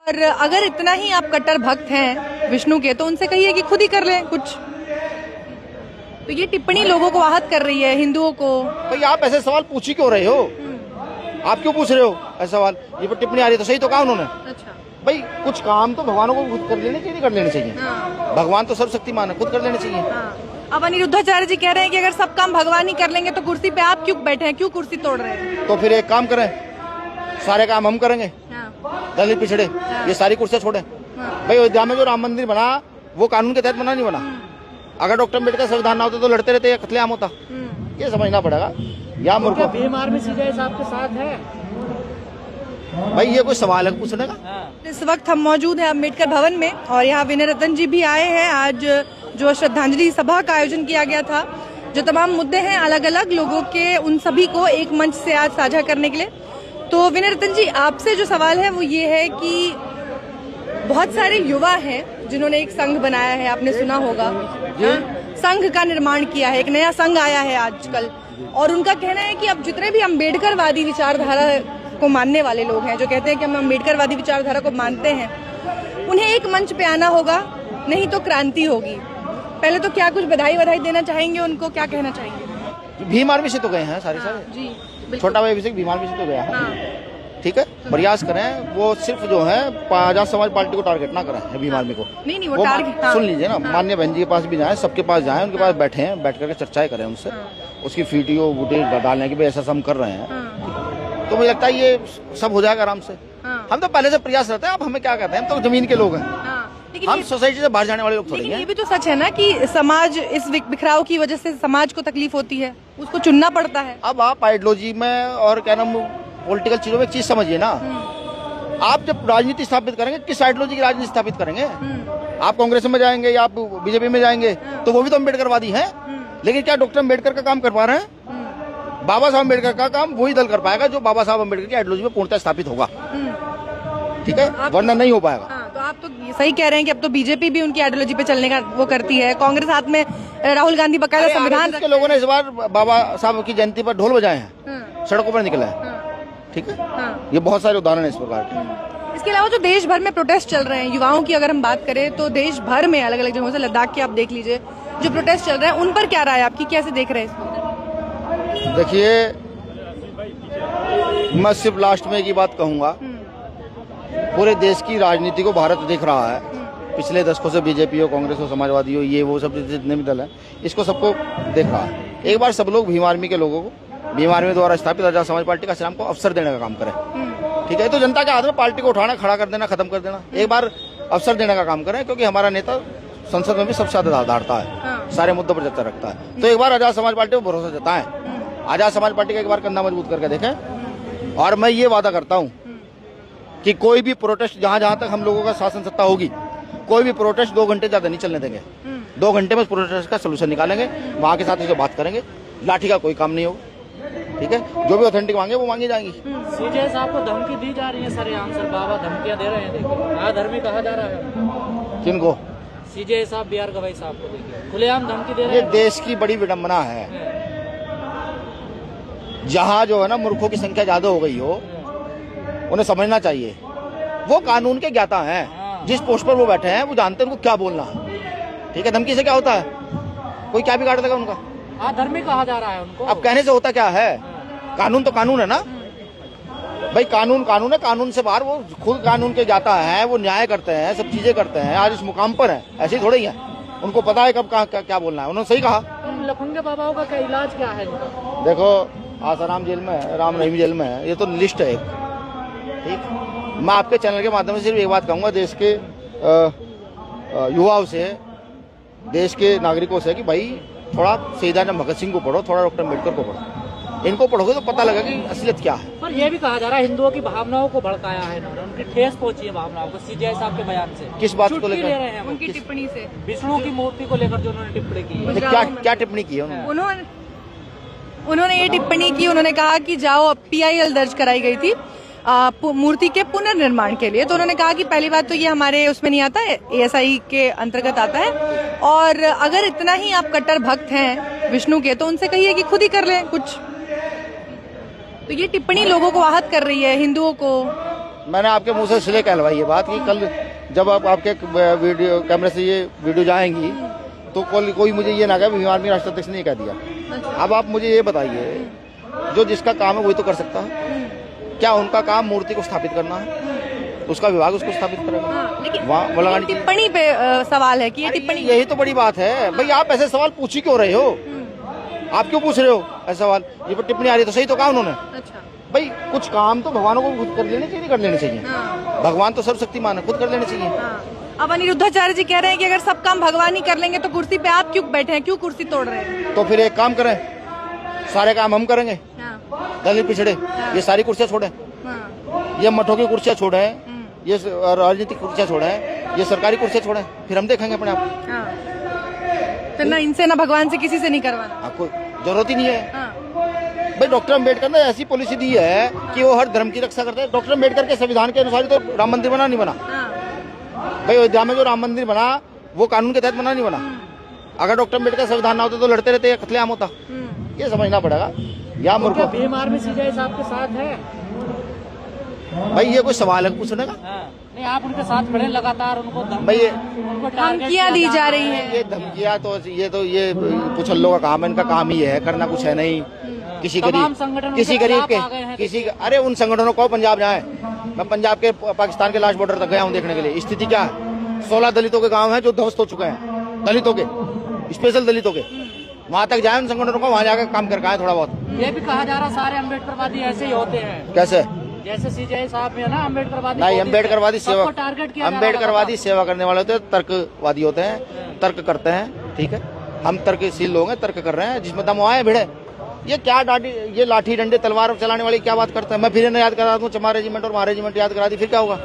और अगर इतना ही आप कट्टर भक्त हैं विष्णु के तो उनसे कहिए कि खुद ही कर लें कुछ। तो ये टिप्पणी लोगों को आहत कर रही है, हिंदुओं को। भाई आप ऐसे सवाल पूछ ही क्यों रहे हो? आप क्यों पूछ रहे हो ऐसा सवाल? ये पर टिप्पणी आ रही है तो सही तो कहा उन्होंने। अच्छा भाई कुछ काम तो भगवानों को खुद कर लेने चाहिए, नहीं कर लेने चाहिए? हाँ। भगवान तो सर्वशक्तिमान है, खुद कर लेने चाहिए। हाँ। अब अनिरुद्धाचार्य जी कह रहे हैं कि अगर सब काम भगवान ही कर लेंगे तो कुर्सी पे आप क्यों बैठे हैं, क्यों कुर्सी तोड़ रहे हैं? तो फिर एक काम करें, सारे काम हम करेंगे। हाँ। दलित पिछड़े ये सारी कुर्सियां छोड़े। भाई अयोध्या में जो राम मंदिर बना वो कानून के तहत बना, नहीं बना? अगर डॉक्टर अम्बेडकर संविधान ना होता तो लड़ते रहते, कत्लेआम होता। ये समझना पड़ेगा। या मूर्खों भीम आर्मी सीजे साहब के साथ है भाई, ये कोई सवाल है पूछने का? इस वक्त हम मौजूद हैं अम्बेडकर भवन में और यहाँ विनय रतन जी भी आए हैं। आज जो श्रद्धांजलि सभा का आयोजन किया गया था, जो तमाम मुद्दे हैं अलग अलग लोगों के, उन सभी को एक मंच से आज साझा करने के लिए। तो विनय रतन जी, आपसे जो सवाल है वो ये है कि बहुत सारे युवा हैं जिन्होंने एक संघ बनाया है, आपने सुना होगा, संघ का निर्माण किया है, एक नया संघ आया है आजकल, और उनका कहना है कि अब जितने भी अम्बेडकरवादी विचारधारा को मानने वाले लोग हैं, जो कहते हैं कि हम अम्बेडकरवादी विचारधारा को मानते हैं, उन्हें एक मंच पे आना होगा, नहीं तो क्रांति होगी। पहले तो क्या कुछ बधाई देना चाहेंगे उनको, क्या कहना चाहेंगे? भीम आर्मी से तो गए हैं सारे सारे जी, छोटा भाई अभिषेक भीम आर्मी से तो गया है। हाँ। ठीक है, प्रयास करें। वो सिर्फ जो है आजाद समाज पार्टी को टारगेट ना करें, भीम आर्मी को। नहीं वो टारगेट, हाँ। सुन लीजिए ना, माननीय बहन जी के पास भी जाएं, सबके पास जाएं, उनके पास बैठे हैं, बैठ करके चर्चाएं करें उनसे। उसकी वीडियो वुटेज डालने की भी ऐसा हम कर रहे हैं, तो मुझे लगता है ये सब हो जाएगा आराम से। हम तो पहले से प्रयास रहते हैं। अब हमें क्या कहते हैं, हम तो जमीन के लोग हैं। हम सोसाइटी से बाहर जाने वाले लोग थोड़ी हैं। ये भी तो सच है ना कि समाज इस बिखराव की वजह से समाज को तकलीफ होती है, उसको चुनना पड़ता है। अब आप आइडियोलॉजी में और क्या नाम पॉलिटिकल चीजों में एक चीज समझिए ना, आप जब राजनीति स्थापित करेंगे, किस आइडियोलॉजी की राजनीति स्थापित करेंगे? आप कांग्रेस में जाएंगे या आप बीजेपी में जाएंगे तो वो भी तो अम्बेडकरवादी हैं। लेकिन क्या डॉक्टर अम्बेडकर का काम कर पा रहे हैं? बाबा साहब अम्बेडकर का काम वही दल कर पाएगा जो बाबा साहब अम्बेडकर की आइडियोलॉजी में पूर्णतः स्थापित होगा। ठीक है, वरना नहीं हो पाएगा। तो आप तो सही कह रहे हैं कि अब तो बीजेपी भी उनकी आइडियोलॉजी पे चलने का वो करती है। कांग्रेस हाथ में राहुल गांधी बकायदा संविधान के लोगों ने इस बार बाबा साहब की जयंती पर ढोल बजाए हैं, सड़कों पर निकले हैं। ठीक है, ये बहुत सारे उदाहरण है इस प्रकार के। इसके अलावा जो देश भर में प्रोटेस्ट चल रहे हैं युवाओं की अगर हम बात करें तो देश भर में अलग अलग जगहों से, लद्दाख की आप देख लीजिए, जो प्रोटेस्ट चल रहे हैं उन पर क्या राय आपकी, कैसे देख रहे हैं इसको? देखिए, मैं सिर्फ लास्ट में एक ही बात कहूंगा, पूरे देश की राजनीति को भारत देख रहा है। पिछले दशकों से बीजेपी हो, कांग्रेस हो, समाजवादी हो, ये वो सब जितने भी दल हैं, इसको सबको देख रहा है। एक बार सब लोग भीम आर्मी के लोगों को, भीम आर्मी द्वारा स्थापित आजाद समाज पार्टी का श्याम को अवसर देने का काम करें। ठीक है, तो जनता के हाथ में पार्टी को उठाना, खड़ा कर देना, खत्म कर देना, एक बार अवसर देने का काम करें, क्योंकि हमारा नेता संसद में भी सबसे ज्यादा धारता है, सारे मुद्दों पर चर्चा रखता है। तो एक बार आजाद समाज पार्टी को भरोसा जताएं, आजाद समाज पार्टी का एक बार कंधा मजबूत करके देखें। और मैं ये वादा करता हूँ कि कोई भी प्रोटेस्ट, जहाँ जहाँ तक हम लोगों का शासन सत्ता होगी, कोई भी प्रोटेस्ट 2 घंटे ज्यादा नहीं चलने देंगे। 2 घंटे में प्रोटेस्ट का सोल्यूशन निकालेंगे, वहाँ के साथ से बात करेंगे, लाठी का कोई काम नहीं होगा। ठीक है, जो भी ऑथेंटिक मांगे वो मांगी जाएंगी। सीजे साहब को धमकी दी जा रही है सर, आंसर बाबा धमकियां दे रहे हैं, देखिए अधर्मी कहा जा रहा है। किनको? सीजे साहब, बी आर गवाई साहब को देखिए खुलेआम धमकी दे रहे ये हैं। देश की बड़ी विडंबना है, जहाँ जो है ना मूर्खों की संख्या ज्यादा हो गई हो, उन्हें समझना चाहिए वो कानून के ज्ञाता हैं। जिस पोस्ट पर वो बैठे हैं वो जानते हैं उनको क्या बोलना है। ठीक है, धमकी से क्या होता है? कोई क्या बिगाड़ देगा उनका? अधर्मी कहा जा रहा है उनको। अब कहने से होता क्या है? कानून तो कानून है ना भाई, कानून कानून है, कानून से बाहर वो खुद कानून के जाता है, वो न्याय करते हैं, सब चीजें करते हैं, आज इस मुकाम पर है, ऐसे ही थोड़े ही है। उनको पता है कब कहाँ क्या बोलना है। उन्होंने सही कहा। लफंगे बाबाओं का क्या इलाज क्या है? देखो, आसाराम जेल में है, राम रहीम जेल में है, ये तो लिस्ट है एक। ठीक, मैं आपके चैनल के माध्यम से सिर्फ एक बात कहूंगा देश के युवाओं से, देश के नागरिकों से, कि भाई थोड़ा शहीद आजम भगत सिंह को पढ़ो, थोड़ा डॉक्टर अम्बेडकर को पढ़ो। इनको पढ़ोगे तो पता लगेगा कि असलियत क्या है। पर यह भी कहा जा रहा है हिंदुओं की भावनाओं को भड़काया है इन्होंने, उनकी ठेस पहुंची है भावनाओं को, सीजे साहब के बयान से। किस बात को ले रहे लेकर? हैं उनकी टिप्पणी से, विष्णु की मूर्ति को लेकर जो उन्होंने टिप्पणी की है। क्या टिप्पणी की है उन्होंने ये टिप्पणी की, उन्होंने कहा कि जाओ, PIL दर्ज कराई गई थी मूर्ति के पुनर्निर्माण के लिए। तो उन्होंने कहा कि पहली बात तो ये हमारे उसमें नहीं आता है, ASI के अंतर्गत आता है, और अगर इतना ही आप कट्टर भक्त हैं विष्णु के तो उनसे कहिए कि खुद ही कर लें कुछ। तो ये टिप्पणी लोगों को आहत कर रही है, हिंदुओं को। मैंने आपके मुंह से इसलिए कहलवाई ये बात कि कल जब आप आपके वीडियो कैमरे से ये वीडियो जाएंगी तो कोई मुझे ये ना कहे भीम आर्मी राष्ट्रीय अध्यक्ष ने कह दिया। अब आप मुझे ये बताइए, जो जिसका काम है वही तो कर सकता है। क्या उनका काम मूर्ति को स्थापित करना है? उसका विभाग उसको स्थापित करेगा। लेकिन वहाँ टिप्पणी पे सवाल है कि ये टिप्पणी, यही तो बड़ी बात है भाई। आप ऐसे सवाल पूछ ही क्यों रहे हो? आप क्यों पूछ रहे हो ऐसा सवाल? ये पर टिप्पणी आ रही है तो सही तो कहा उन्होंने। अच्छा भाई कुछ काम तो भगवानों को खुद कर लेने चाहिए, नहीं कर लेने चाहिए। भगवान तो सर्वशक्तिमान है, खुद कर लेने चाहिए। अब अनिरुद्धाचार्य जी कह रहे हैं कि अगर सब काम भगवान ही कर लेंगे तो कुर्सी पे आप क्यों बैठे हैं, क्यों कुर्सी तोड़ रहे हैं? तो फिर एक काम करें, सारे काम हम करेंगे। दलित पिछड़े ये सारी कुर्सियां छोड़े, ये मठों की कुर्सियां छोड़े, ये राजनीतिक कुर्सियां छोड़े, ये सरकारी कुर्सियां छोड़े, फिर हम देखेंगे अपने आप। फिर ना इनसे ना भगवान से किसी से नहीं करवाना, आपको जरूरत ही नहीं है। भाई डॉक्टर अम्बेडकर ने ऐसी पॉलिसी दी है कि वो हर धर्म की रक्षा करते हैं। डॉक्टर अम्बेडकर के संविधान के अनुसार तो राम मंदिर बना नहीं बना। भाई अयोध्या में जो राम मंदिर बना वो कानून के तहत बना नहीं बना। अगर डॉक्टर अम्बेडकर संविधान ना होता तो लड़ते रहते, कत्लेआम होता। ये समझना पड़ेगा। या मूर्ख भीम आर्मी सीजीआई साहब के साथ है भाई, ये कोई सवाल है पूछने का? नहीं, आप उनके साथ खड़े लगातार, उनको भाई उनको धमकियां दी जा रही है। ये धमकियां तो ये पुछल्लों का काम है, इनका काम ही है, करना कुछ है नहीं। किसी गरीब के अरे उन संगठनों को पंजाब जाए। मैं पंजाब के पाकिस्तान के लास्ट बॉर्डर तक गया हूँ देखने के लिए। स्थिति क्या है? 16 दलितों के गांव हैं जो ध्वस्त हो चुके हैं, दलितों के, स्पेशल दलितों के। वहाँ तक जाए उन संगठनों को, वहाँ जाकर काम करके आए थोड़ा बहुत। ये भी कहा जा रहा सारे अम्बेडकरवादी ऐसे ही होते हैं। कैसे? जैसे सीजीआई साहब में ना अम्बेडकरवादी नहीं, अम्बेडकरवादी सेवा, टारगेट किया, अम्बेडकरवादी सेवा करने वाले होते हैं, तर्कवादी होते हैं, तर्क करते हैं। ठीक है, हम तर्कशील लोग हैं, तर्क कर रहे हैं। जिसमें दम आए भिड़े। ये क्या ये लाठी डंडे तलवार चलाने वाली क्या बात करते हैं? मैं फिर इन्हें याद करा दूं, चमार रेजिमेंट और महार रेजिमेंट याद करा दी, फिर क्या होगा?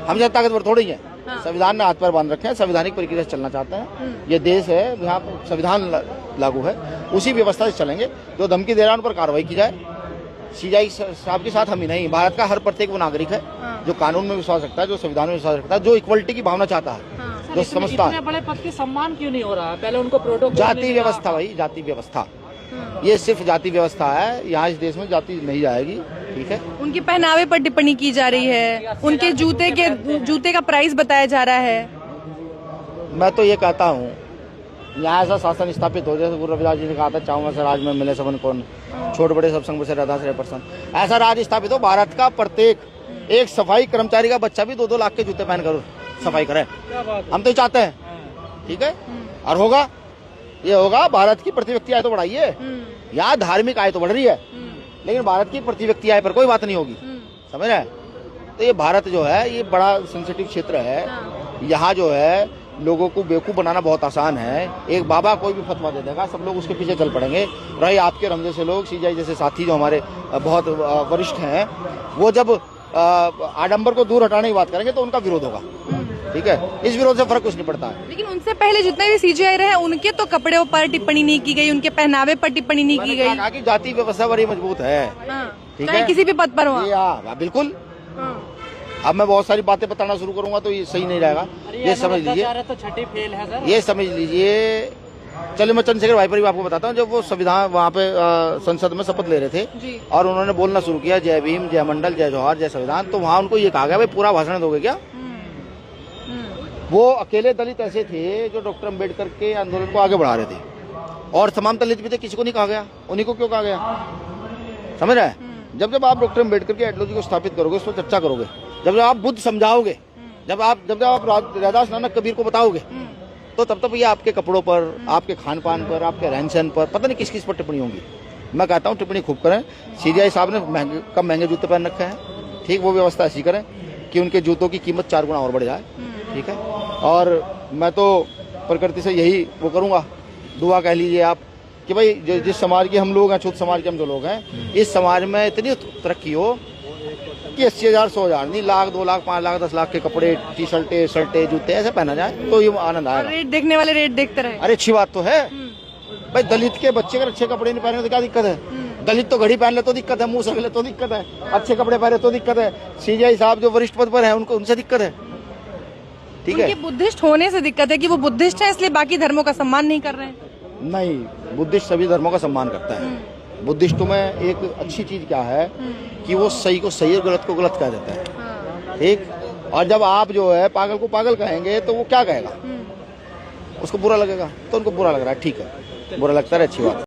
हम जब ताकतवर थोड़ी है। संविधान ने हाथ पर बांध रखे हैं, संवैधानिक प्रक्रिया से चलना चाहते हैं। ये देश है, यहाँ संविधान लागू है, उसी व्यवस्था से चलेंगे। जो धमकी दे रहा है उन पर कार्रवाई की जाए। सीजीआई साहब के साथ हम ही नहीं, भारत का हर प्रत्येक वो नागरिक है जो कानून में विश्वास रखता है, जो संविधान में विश्वास रखता है, जो इक्वलिटी की भावना चाहता है, जो समझता है। बड़े पद की सम्मान क्यों नहीं हो रहा? पहले उनको प्रोटोकॉल, जाति व्यवस्था भाई, जाति व्यवस्था, ये सिर्फ जाति व्यवस्था है। यहाँ इस देश में जाति नहीं जाएगी। ठीक है, उनके पहनावे पर टिप्पणी की जा रही है, उनके जूते का प्राइस बताया जा रहा है। मैं तो ये कहता हूँ, यहाँ ऐसा शासन स्थापित हो जैसे गुरु रविदास जी ने कहा था, चाहूँ ऐसा राज में मिले सबन कौन, छोट बड़े सब संग से रहदास रहे परसन। ऐसा राज स्थापित हो, भारत का प्रत्येक एक सफाई कर्मचारी का बच्चा भी 2-2 लाख के जूते पहन कर सफाई करे। हम तो चाहते हैं। ठीक है, और होगा, ये होगा। भारत की प्रति व्यक्ति आय तो बढ़ाई है, यहाँ धार्मिक आय तो बढ़ रही है, लेकिन भारत की प्रति व्यक्ति आय पर कोई बात नहीं होगी। समझ रहे? तो ये भारत जो है ये बड़ा सेंसिटिव क्षेत्र है। यहाँ जो है लोगों को बेवकूफ बनाना बहुत आसान है। एक बाबा कोई भी फतवा दे देगा, सब लोग उसके पीछे चल पड़ेंगे। रहे आपके रमजे से लोग, सीजीआई जैसे साथी जो हमारे बहुत वरिष्ठ हैं, वो जब आडंबर को दूर हटाने की बात करेंगे तो उनका विरोध होगा। ठीक है, इस विरोध से फर्क कुछ नहीं पड़ता है। लेकिन उनसे पहले जितने भी सीजीआई रहे उनके तो कपड़े पर टिप्पणी नहीं की गई, उनके पहनावे पर टिप्पणी नहीं की गई। कहा कि जाति व्यवस्था बड़ी मजबूत है। ठीक है, किसी भी पद पर हो। बिल्कुल। अब मैं बहुत सारी बातें बताना शुरू करूंगा तो ये सही नहीं रहेगा। ये समझ लीजिए, तो छठी फेल है सर। ये समझ लीजिए। चलिए मैं चंद्रशेखर भाई पर भी आपको बताता हूँ। जब वो संविधान वहाँ पे संसद में शपथ ले रहे थे और उन्होंने बोलना शुरू किया जय भीम, जय मंडल, जय जौहर, जय संविधान, तो वहाँ उनको ये कहा गया भाई पूरा भाषण दोगे क्या? वो अकेले दलित ऐसे थे जो डॉक्टर अम्बेडकर के आंदोलन को आगे बढ़ा रहे थे, और तमाम दलित भी थे, किसी को नहीं कहा गया। उन्हीं को क्यों कहा गया? समझ रहे हैं? जब आप डॉक्टर अम्बेडकर की आइडियोलॉजी को स्थापित करोगे, उस पर चर्चा करोगे, जब आप बुद्ध समझाओगे, जब आप रैदास नानक कबीर को बताओगे, तो तब ये आपके कपड़ों पर, आपके खान पान पर, आपके रहन सहन पर, पता नहीं किस किस पर टिप्पणी होंगी। मैं कहता हूँ टिप्पणी खूब करें। सीजीआई साहब ने कम महंगे जूते पहन रखे हैं। ठीक, वो व्यवस्था ऐसी करें कि उनके जूतों की कीमत 4 गुना और बढ़ जाए। ठीक है, और मैं तो प्रकृति से यही वो करूँगा, दुआ कह लीजिए आप, कि भाई जिस समाज के हम लोग हैं, छूत समाज के हम जो लोग हैं, इस समाज में इतनी तरक्की हो कि 80,000, 100,000 नहीं, लाख, 2 लाख, 5 लाख, 10 लाख के कपड़े, टी शर्टे, जूते ऐसे पहना जाए तो ये आनंद आएगा। रेट देखने वाले रेट देखते रहे। अरे अच्छी बात तो है भाई। दलित के बच्चे अगर अच्छे कपड़े नहीं पहने तो क्या दिक्कत है? दलित तो घड़ी पहन ले तो दिक्कत है, मुंह से ले तो दिक्कत है, अच्छे कपड़े पहने तो दिक्कत है। सीजीआई साहब जो वरिष्ठ पद पर है उनको, उनसे दिक्कत है। ठीक है, बुद्धिस्ट होने से दिक्कत है कि वो बुद्धिस्ट है इसलिए बाकी धर्मों का सम्मान नहीं कर रहे हैं। नहीं, बुद्धिस्ट सभी धर्मों का सम्मान करता है। बुद्धिस्टों में एक अच्छी चीज क्या है कि वो सही को सही और गलत को गलत कह देता है। ठीक। और जब आप जो है पागल को पागल कहेंगे तो वो क्या कहेगा, उसको बुरा लगेगा, तो उनको बुरा लग रहा है, ठीक है, बुरा लगता है, अच्छी बात है।